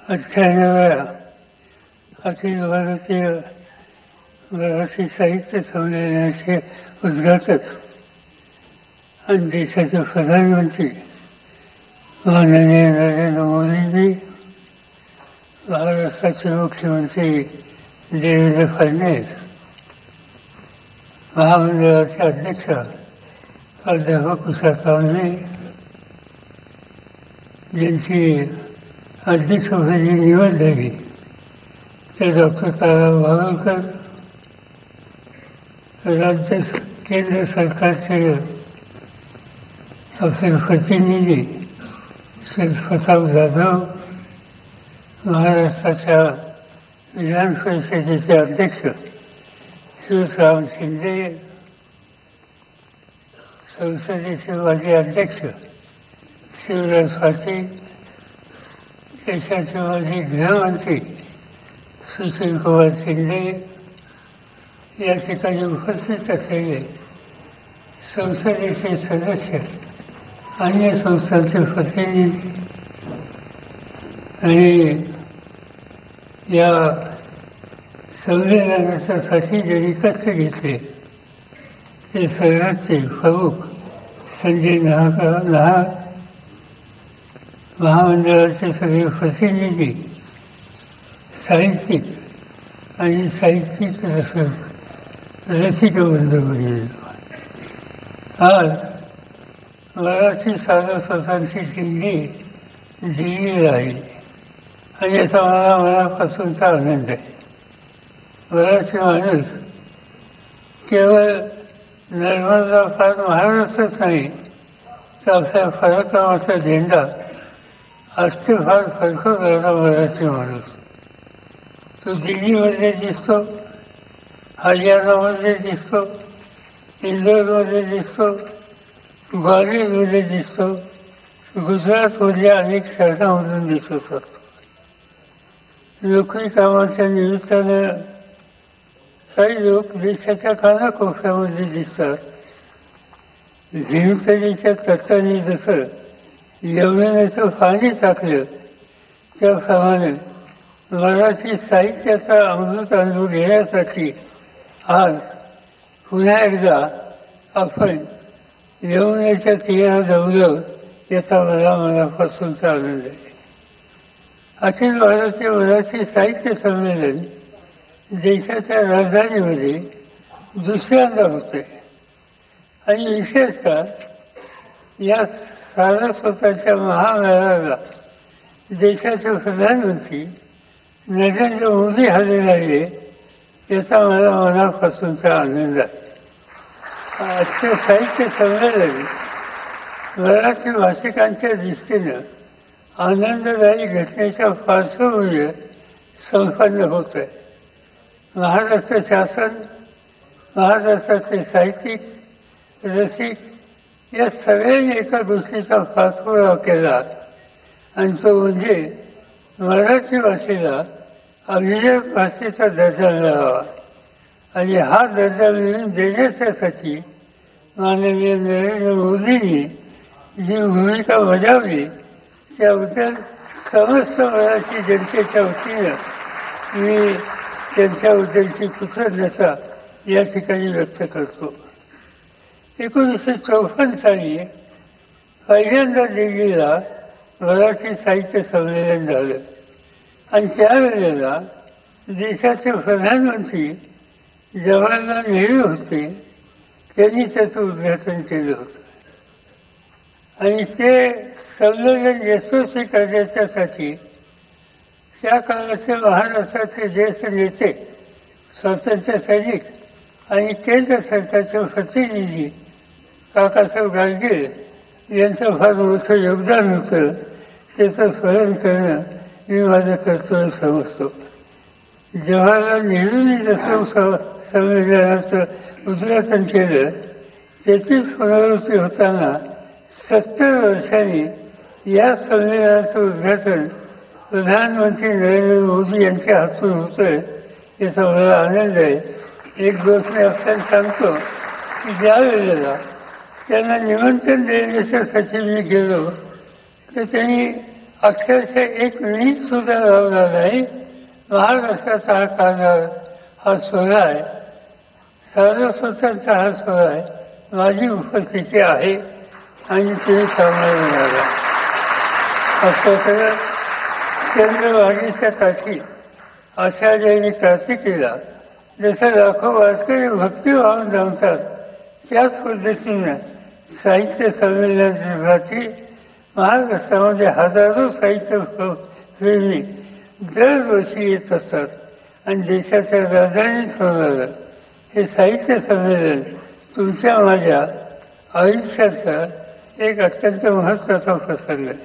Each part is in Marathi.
98व्या अखिल भारतीय मराठी साहित्य संमेलनाचे उद्घाटक आणि देशाचे प्रधानमंत्री माननीय नरेंद्र मोदीजी, महाराष्ट्राचे मुख्यमंत्री देवेंद्र फडणवीस, महामंडळाचे अध्यक्ष प्राध्यापक उषा तावणे, ज्यांची अध्यक्षपदी निवड झाली ते डॉक्टर ताराराव बागलकर, राज्य केंद्र सरकारचे आपले प्रतिनिधी श्री प्रताप जाधव, महाराष्ट्राच्या विधान परिषदेचे अध्यक्ष शिवराम शिंदे, संसदेचे माजी अध्यक्ष शिवराज पाटील, देशाचे माजी गृहमंत्री सुशीलकुमार शिंदे या ठिकाणी उपस्थित असलेले संसदेचे सदस्य, अन्य संस्थांचे प्रतिनिधी आणि या संमेलनासाठी ज्यांनी कष्ट घेतले ते सर्वांचे प्रमुख संजय नाहक, महामंडळाचे सगळे प्रतिनिधी, साहित्यिक आणि साहित्यिक रसिक बंधूंनी आज मराठी साधुसंतांची दिल्ली राहील आणि याचा मला मनापासूनचा आनंद आहे. मराठी माणूस केवळ नर्मदा पार महाराष्ट्रच नाही तर आपल्या पराक्रमाचा झेंडा अष्टफार फडकवणारा मराठी माणूस. तो दिल्लीमध्ये दिसतो, हरियाणामध्ये दिसतो, इंदोरमध्ये दिसतो, ग्वालियरमध्ये दिसतो, गुजरातमधल्या अनेक शहरांमधून दिसत असतो. नोकरी कामाच्या निमित्तानं काही लोक देशाच्या कानाकोपऱ्यामध्ये दिसतात. भीमसेनीच्या तत्वाने जसं यमुनेचं पाणी टाकलं त्याप्रमाणे मराठी साहित्याचा अमृत अनुभव घेण्यासाठी आज पुन्हा एकदा आपण यमुनेच्या तीरावर जमलो याचा मला मनापासूनचा आनंद आहे. अखिल भारतीय मराठी साहित्य संमेलन देशाच्या राजधानीमध्ये दुसऱ्यांदा होते आणि विशेषतः या सारस्वताच्या महामेळाव्याला देशाचे प्रधानमंत्री नरेंद्र मोदी हजर राहिले याचा मला मनापासूनचा आनंद आहे. आजचे साहित्य संमेलन मराठी भाषिकांच्या दृष्टीनं आनंददायी घटनेच्या पार्श्वभूमीवर संपन्न होत आहे. महाराष्ट्र शासन, महाराष्ट्राचे साहित्यिक, रसिक या सगळ्यांनी एका गोष्टीचा पाठपुरावा केला आणि तो म्हणजे मराठी भाषेला अभिजात भाषेचा दर्जा मिळावा आणि हा दर्जा मिळवून देण्यासाठी माननीय नरेंद्र मोदींनी जी भूमिका बजावली त्याबद्दल समस्त मराठी जनतेच्या वतीनं मी त्यांच्याबद्दलची कृतज्ञता या ठिकाणी व्यक्त करतो. 1954 साली पहिल्यांदा दिल्लीला मराठी साहित्य संमेलन झालं आणि त्यावेळेला देशाचे प्रधानमंत्री जवाहरलाल नेहरू होते. त्यांनी त्याचं उद्घाटन केलं होतं आणि ते संमेलन यशस्वी करण्याच्यासाठी त्या काळाचे महाराष्ट्राचे ज्येष्ठ नेते, स्वातंत्र्य सैनिक आणि केंद्र सरकारचे प्रतिनिधी काकासाहेब गाडगीळ यांचं फार मोठं योगदान होतं. त्याचं स्मरण करणं मी माझं कर्तव्य समजतो. जवाहरलाल नेहरूंनी जसं संमेलनाचं उद्घाटन केलं त्याचीच पुनरावृत्ती होताना 70 वर्षांनी या संमेलनाचं उद्घाटन प्रधानमंत्री नरेंद्र मोदी यांच्या हातून होतंय याचा मला आनंद आहे. एक गोष्ट मी आपल्याला सांगतो की ज्या वेळेला त्यांना निमंत्रण देण्याच्यासाठी मी गेलो तर त्यांनी अक्षरशः एक मिनिट सुद्धा लावला नाही. महाराष्ट्राचा हा कारभार, हा सोहळा आहे, सारस्वतांचा हा सोहळा आहे. माझी उपस्थिती आहे आणि तुम्ही सामोरे येणार. असं चंद्रभागेच्या काठी आचार्यांनी कार्तिकेला जसं लाखो वारकरी भक्तिभाव जमतात, त्याच पद्धतीनं साहित्य संमेलनाची महाराष्ट्रामध्ये हजारो साहित्य प्रेमी दरवर्षी येत असतात. आणि देशाच्या राजधानीत होणारं हे साहित्य संमेलन तुमच्या माझ्या आयुष्याचा एक अत्यंत महत्त्वाचा प्रसंग आहे.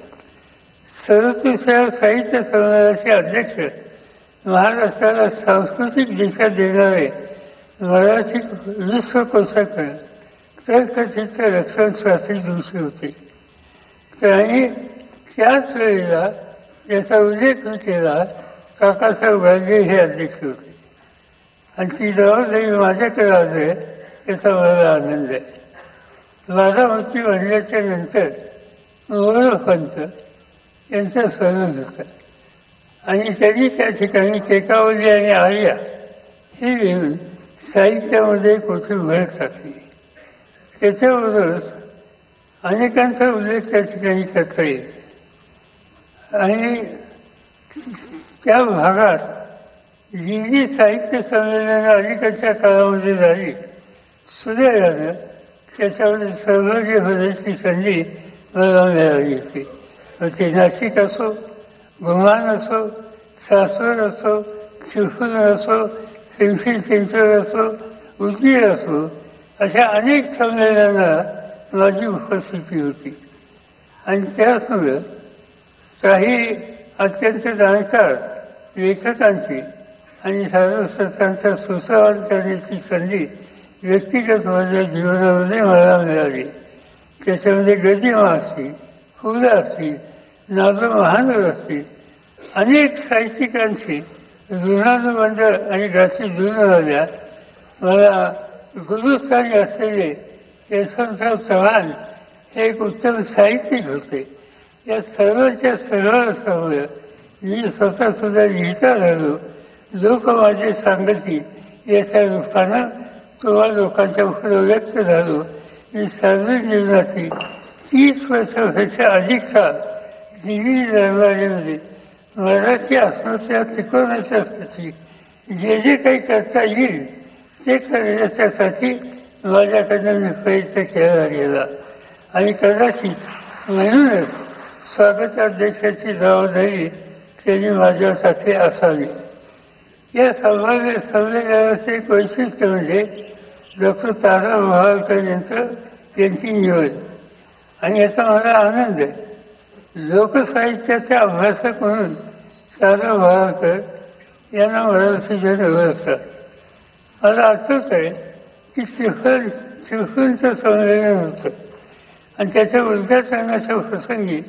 37व्या साहित्य संमेलनाचे अध्यक्ष महाराष्ट्राला सांस्कृतिक दिशा देणारे मराठी विश्वकोशाकडे तर्कचित्र रक्षण शास्त्री जोशी होते. त्यांनी त्याच वेळेला याचा उल्लेख केला. काकासाहेब गांधी हे अध्यक्ष होते आणि ती जबाबदारी माझ्याकडे आली याचा मला आनंद आहे. बारामती बनल्याच्या नंतर मोरोपंत यांचं स्वरूप होतं आणि त्यांनी त्या ठिकाणी केकावली आणि आर्या ही लिहून साहित्यामध्ये कुठे भर टाकली. त्याच्याबरोबरच अनेकांचा उल्लेख त्या ठिकाणी करता येईल. आणि त्या भागात जी जी साहित्य संमेलनं अलीकडच्या काळामध्ये झाली सुदैवानं त्याच्यामध्ये सहभागी होण्याची संधी मला मिळाली होती. मग ते नाशिक असो, गुमान असो, सासवड असो, चिपळूण असो, पिंपरी चिंचवड असो, उदगीर असो, अशा अनेक संमेलनांना माझी उपस्थिती होती. आणि त्याचमुळं काही अत्यंत जाणकार लेखकांची आणि सारस्वतांचा सुसंवाद करण्याची संधी व्यक्तिगत माझ्या जीवनामध्ये मला मिळाली. त्याच्यामध्ये गदिमा असतील, फुलं असतील, नादू महानूर असतील, अनेक साहित्यिकांची ऋणानुबंध आणि गाठी जुळून आल्या. मला गुरुस्थानी असलेले यशवंतराव चव्हाण हे एक उत्तम साहित्यिक होते. या सर्वांच्या सहवासामुळे मी स्वतः सुद्धा लिहिता झालो. लोक माझे सांगती याच्या रूपानं तुम्हा लोकांच्या पुढे व्यक्त झालो. मी सार्वजनिक जीवनाची 30 वर्षापेक्षा अधिक काळ दिल्ली दरबारीमध्ये मराठी अस्मिता टिकवण्याच्यासाठी जे जे काही करता येईल ते करण्याच्यासाठी माझ्याकडनं मी प्रयत्न केला गेला. आणि कदाचित म्हणूनच स्वागताध्यक्षाची जबाबदारी त्यांनी माझ्यासाठी असावी. या संमेलनाचे एक वैशिष्ट्य म्हणजे डॉक्टर तारा मोहाळकर यांची निवड. आणि याचा मला आनंद आहे. लोकसाहित्याचे अभ्यासक म्हणून तारा मोहाळकर यांना मराठीजन ओळखतात. मला आठवत आहे की चिपळूणचं संमेलन होतं आणि त्याच्या उद्घाटनाच्या प्रसंगी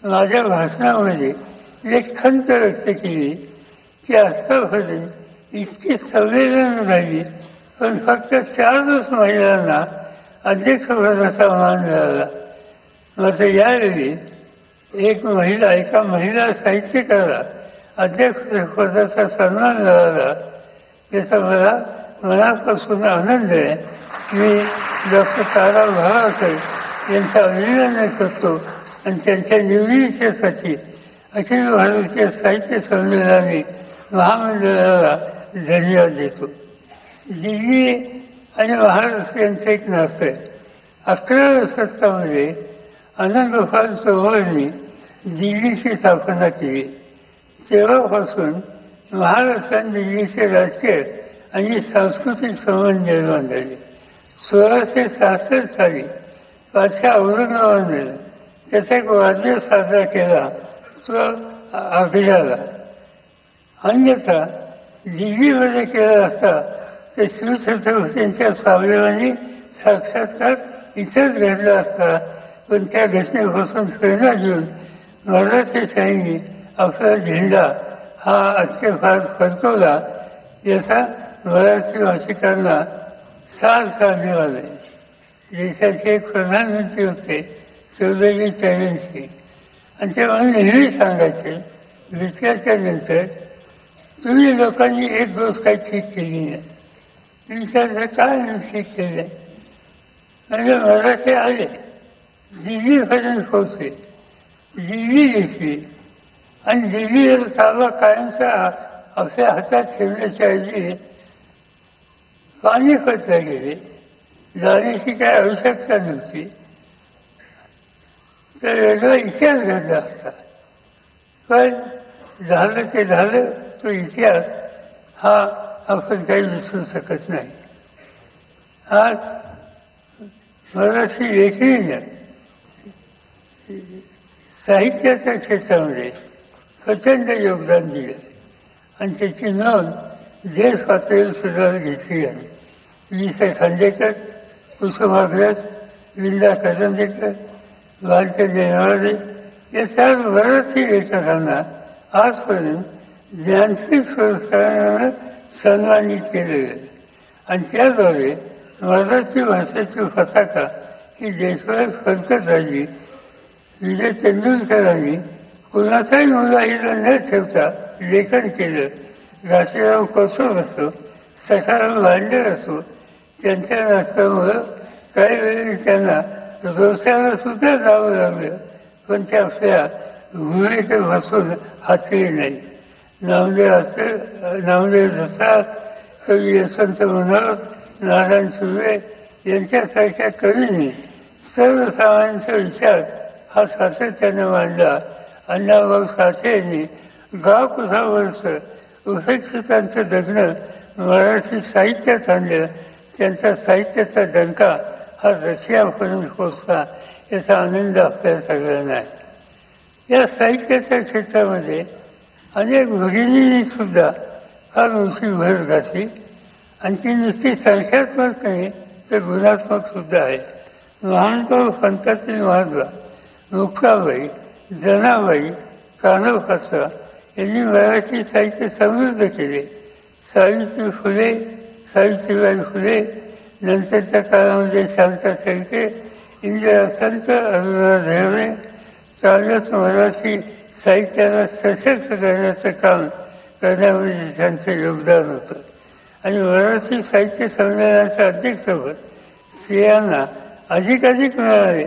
माझ्या भाषणामध्ये एक खंत व्यक्त केली की आतापर्यंत इतकी संमेलन झाली पण फक्त 4 महिलांना अध्यक्षपदाचा मान मिळाला. मात्र यावेळी एका महिला साहित्यिकाला अध्यक्षपदाचा सन्मान मिळाला. याचा मला मनापासून आनंद आहे. मी डॉक्टर तारा मोहाळकर यांचं अभिनंदन करतो आणि त्यांच्या निवडीच्यासाठी अखिल भारतीय साहित्य संमेलनाने महामंडळाला धन्यवाद देतो. दिल्ली आणि महाराष्ट्र यांचं एक नातं आहे. 11व्या शतकामध्ये आनंदगोपाल चौहाननी दिल्लीची स्थापना केली. तेव्हापासून महाराष्ट्र आणि दिल्लीचे राजकीय आणि सांस्कृतिक संबंध निर्माण झाले. 1666 साली बादशाह औरंगाबादने त्याचा एक वाद्य साजरा केला, तो आग्र्याला. अन्यथा दिल्लीमध्ये केला असता तर शिवछत्रपतींच्या स्वाभिमानी साक्षात्कार इथंच घडला असता. पण त्या घटनेपासून प्रेरणा घेऊन मराठीशाहीने आपला झेंडा हा अतिशय फार फडकवला. याचा मराठी भाषिकांना साथ मिळाले. देशाचे एक प्रधानमंत्री होते चौधरी चरण सिंग आणि ते मला नेहमी सांगायचे विचारच्या नंतर तुम्ही लोकांनी एक गोष्ट काही ठीक केली नाही. विचारलं काय ठीक केलं म्हणजे मराठी आले दिल्लीपर्यंत पोहोचले, दिल्ली घेतली आणि दिल्लीवर ताबा कायमचा आपल्या हातात ठेवण्याच्या ऐवजी पानिपतला गेले. जाण्याची काही आवश्यकता नव्हती. तर वेगळा इतिहास घडला असता. पण झालं ते झालं. तो इतिहास हा आपण काही विसरू शकत नाही. आज मराठी लेखणीनं साहित्याच्या क्षेत्रामध्ये प्रचंड योगदान दिलं आणि त्याची नोंद देश पातळीवर सुद्धा घेतली आहे. वि. स. खांडेकर, कुसुमाग्रज, विंदा करंदीकर, भारतीय देवाडे या सर्व मराठी लेखकांना आजपर्यंत ज्ञानपीठ पुरस्कारानं सन्मानित केले गेले आणि त्याद्वारे मराठी भाषेची पताका ही देशभरात फडकत राहिली. विजय तेंडुलकरांनी कुणाचाही मुलाहिदा न ठेवता लेखन केलं. घाशीराम कोसळ असो, सखाराम भांडेर असो, त्यांच्या नाटकामुळं काही वेळी त्यांना रोषाला सुद्धा जावं लागलं, पण ते आपल्या भूमिकेत बसून हातली नाही. नामदेव दत्ता, कवी यशवंत मनोहर, नारायण सुर्वे यांच्यासारख्या कवींनी सर्वसामान्यांचा विचार हा सातत्याने मांडला. अण्णाभाऊ साठे यांनी गाव कुसावरचं उपेक्षितांचं जगणं मराठी साहित्यात आणलं. त्यांचा साहित्याचा डंका हा रशियापर्यंत पोचला याचा आनंद आपल्या सगळ्यांना आहे. या साहित्याच्या क्षेत्रामध्ये अनेक भगिनींनी सुद्धा फार उंची भर घातली आणि ती नुसती संख्यात्मक नाही तर गुणात्मक सुद्धा आहे. महानुभाव पंथातील महात्मा मुक्ताबाई, जनाबाई, कान्होखासरा यांनी मराठी साहित्य समृद्ध केले. सावित्रीबाई फुले, नंतरच्या काळामध्ये शांता शेळके, इंदिरा संत, अरुणा ढेरे काव्यात मराठी साहित्याला सशक्त करण्याचं काम करण्यामध्ये त्यांचं योगदान होतं. आणि मराठी साहित्य संमेलनाच्या अध्यक्षपद स्त्रियांना अधिकाधिक मिळाले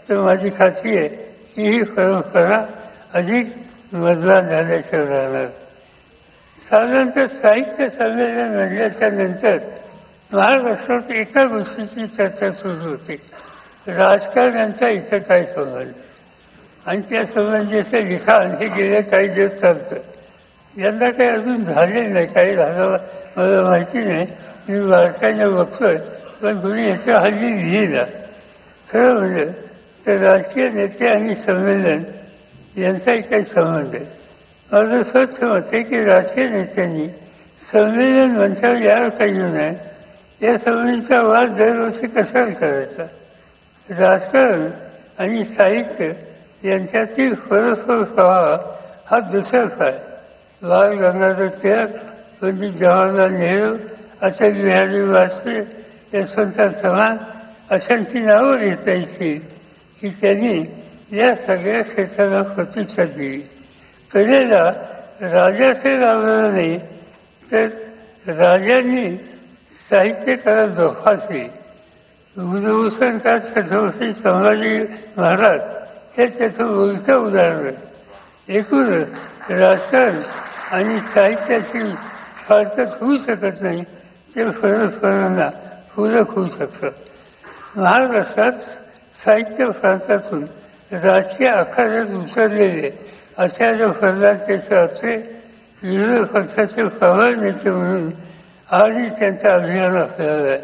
तर माझी खात्री आहे की ही परंपरा अधिक मजबूत झाल्याशिवाय राहणार. साधारणतः साहित्य संमेलन म्हणल्याच्या नंतर महाराष्ट्रात एका गोष्टीची चर्चा सुरू होती, राजकारण्यांचा इथं काय संबंध आणि त्या संबंधीचं लिखाण हे गेले काही दिवस चालतं. यंदा काही अजून झालेलं नाही, काही झालं मला माहिती नाही. मी बारकाईने बघतोय पण कुणी याच्या हल्ली लिहिला. खरं म्हणजे तर राजकीय नेते आणि संमेलन यांचाही काही संबंध आहे. माझं स्वच्छ मत आहे की राजकीय नेत्यांनी संमेलन मंचावर यावर काही येऊ नये. या संबंधीचा वाद दरवर्षी कशाला करायचा. राजकारण आणि साहित्य यांच्यातील परस्पर प्रवाह हा दुसराच आहे. बाळ गंगाधर टिळक, पंडित जवाहरलाल नेहरू, अटल बिहारी वाजपेयी, यशवंत चव्हाण अशांची नावं घेता येतील की त्यांनी या सगळ्या क्षेत्राला प्रतिष्ठा दिली. कलेला राजाचे लावलं नाही तर राजांनी साहित्यकारात जोपासली. बुधभूषणकार छत्रपती संभाजी महाराज हे त्याचं उलटं उदाहरण. एकूणच राजकारण आणि साहित्याची फारकत होऊ शकत नाही, ते परस्परांना पूरक होऊ शकतं. महाराष्ट्रात साहित्य प्रांतातून राजकीय आखाड्यात उतरलेले आचार्य प्रल्हाद केशव विरोधी पक्षाचे प्रबळ नेते म्हणून आजही त्यांचं अभियान आपल्याला आहे.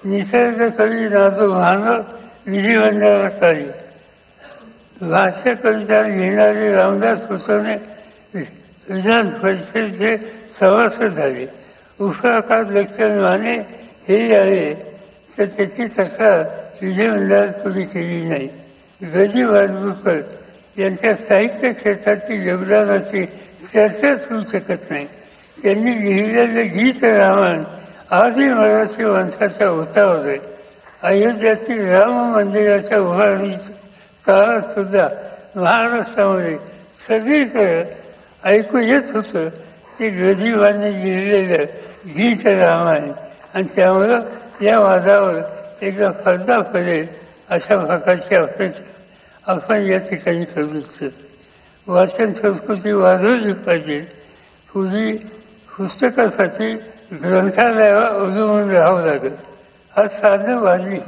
निसर्ग कवी नादू मानव विधिमंडळात आली. भाष्य कविता लिहिणारे रामदास कुलकर्णी विधान परिषदेचे सभासद झाले. उफराकात लक्षण माने हे आले तर त्याची तक्रार विधिमंडळात कोणी केली नाही. गजी वाजपूरकर यांच्या साहित्य क्षेत्रातील योगदानाची चर्चाच होऊ शकत नाही. त्यांनी लिहिलेले गीत रामायण आजही मराठी माणसाच्या ओठावर आहे. अयोध्यातील राम मंदिराच्या उभारणीच्या काळात सुद्धा महाराष्ट्रामध्ये सगळीकडे ऐकू येत होतं ते गदिमाने लिहिलेलं गीत रामायण, आणि त्यामुळं या वादावर एकदा पडदा पडेल अशा प्रकारची अपेक्षा आपण या ठिकाणी करू इच्छितो. वाचन संस्कृती वाढवली पाहिजे. पूर्वी पुस्तकासाठी ग्रंथालयावर अवलंबून राहावं लागेल, आज साधनं वाढली,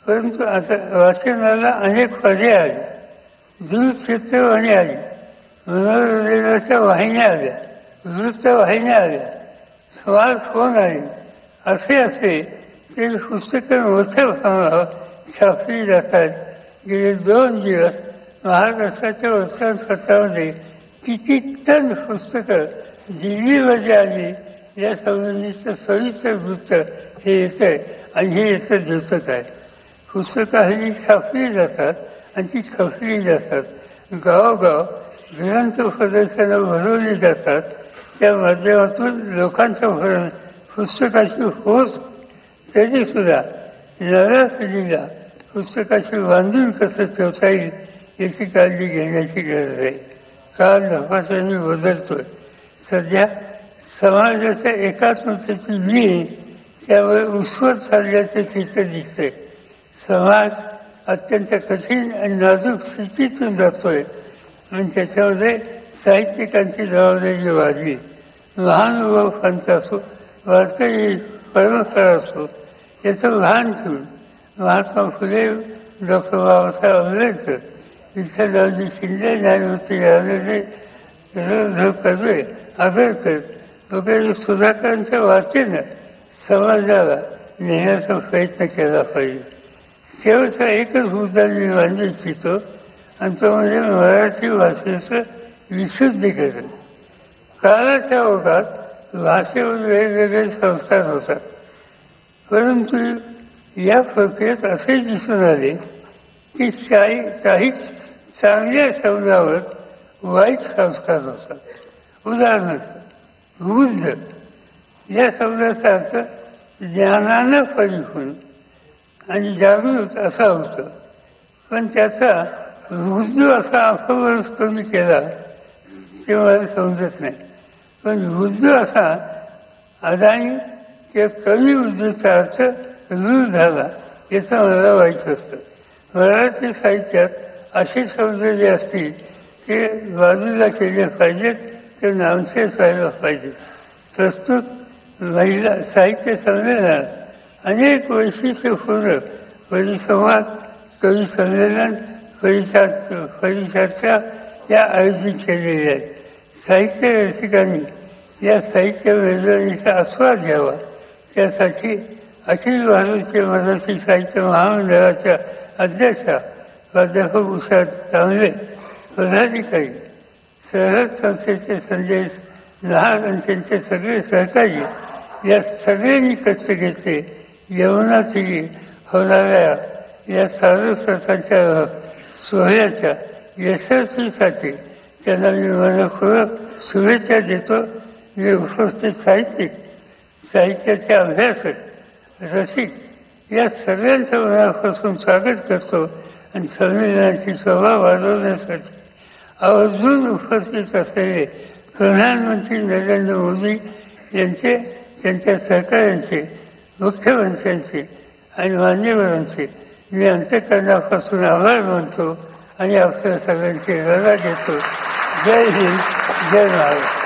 परंतु आता वाचनाला अनेक पर्याय आले, दूरचित्रवाणी आली, मनोरंजनाच्या वाहिन्या आल्या, वृत्तवाहिन्या आल्या, स्मार्टफोन आले. असे ते पुस्तकं मोठ्या प्रमाणावर छापली जातात. गेले 2 दिवस महाराष्ट्राच्या वर्तमानपत्रामध्ये किती टन पुस्तकं दिल्लीमध्ये आली या संबंधीचं सविस्तर वृत्त हे येतं आहे, आणि हे येतं दिवसात आहे. पुस्तकं हल्ली छापली जातात आणि ती खपली जातात. गावोगाव ग्रंथ प्रदर्शनं भरवली जातात. त्या माध्यमातून लोकांच्यापर्यंत पुस्तकाची होत, तरीसुद्धा नव्या पिढीला पुस्तकाची बांधून कसं ठेवता येईल याची काळजी घेण्याची गरज आहे. काळ झपाट्याने बदलतोय. सध्या समाजाच्या एकात्मतेची नीळ त्यामुळे उसवत चालल्याचं चित्र दिसतंय. समाज अत्यंत कठीण आणि नाजूक स्थितीतून जातोय, आणि त्याच्यामध्ये साहित्यिकांची जबाबदारी वाढली. महानुभाव पंथ असो, वारकरी परंपरा असो, याचं भान ठेवून महात्मा फुले, डॉक्टर बाबासाहेब आंबेडकर, विठ्ठलरावजी शिंदे, न्यायमूर्ती राजेंद्र कर्वे, आंबेडकर वगैरे सुधाकरांच्या वाचेनं समाजाला नेण्याचा प्रयत्न केला पाहिजे. शेवटचा एकच मुद्दा मी मांडू इच्छितो, आणि तो म्हणजे मराठी भाषेचं विशुद्धीकरण. काळाच्या ओघात भाषेवर वेगवेगळे संस्कार होतात, परंतु या प्रक्रियेत असे दिसून आले की काही चांगल्या शब्दावर वाईट संस्कार होतात. उदाहरणार्थ बुद्ध या शब्दाचा अर्थ ज्ञानानं परिपूर्ण आणि जागृत असा होतं, पण त्याचा बुद्ध असा अपभ्रंश कमी केला ते मला समजत नाही. पण बुद्ध असा अदानी किंवा कमी बुद्धीचा अर्थ रूढ झाला याचं मला वाईट असतं. मराठी साहित्यात असे शब्द जे असतील ते बाजूला केले पाहिजेत, ते नामशेष व्हायला पाहिजे. प्रस्तुत महिला साहित्य संमेलनात अनेक वैशिष्ट्यपूर्ण परिसंवाद, कवी संमेलन, परिचर्चा या आयोजित केलेल्या आहेत. साहित्य रसिकांनी या साहित्य मेजवानीचा आस्वाद घ्यावा, त्यासाठी अखिल भारतीय मराठी साहित्य महामंडळाच्या अध्यक्षा प्राध्यापक उषा तांबे, पदाधिकारी, सरहद संस्थेचे संजय लहान आणि त्यांचे सगळे सहकारी या सगळ्यांनी कष्ट घेतले. यमुनाची होणाऱ्या या सारस्वताच्या सोहळ्याच्या यशस्वीसाठी त्यांना मी मनपूर्वक शुभेच्छा देतो. मी उपस्थित साहित्याचे अभ्यासक, रसिक या सगळ्यांचं मनापासून स्वागत करतो, आणि संमेलनाची शोभा वाढवण्यासाठी आवर्जून उपस्थित असलेले प्रधानमंत्री नरेंद्र मोदी यांचे, त्यांच्या सहकाऱ्यांचे, मुख्यमंत्र्यांचे आणि मान्यवरांचे मी अंतःकरणापासून आभार मानतो आणि आपल्या सगळ्यांची रजा घेतो. जय हिंद, जय महाराष्ट्र.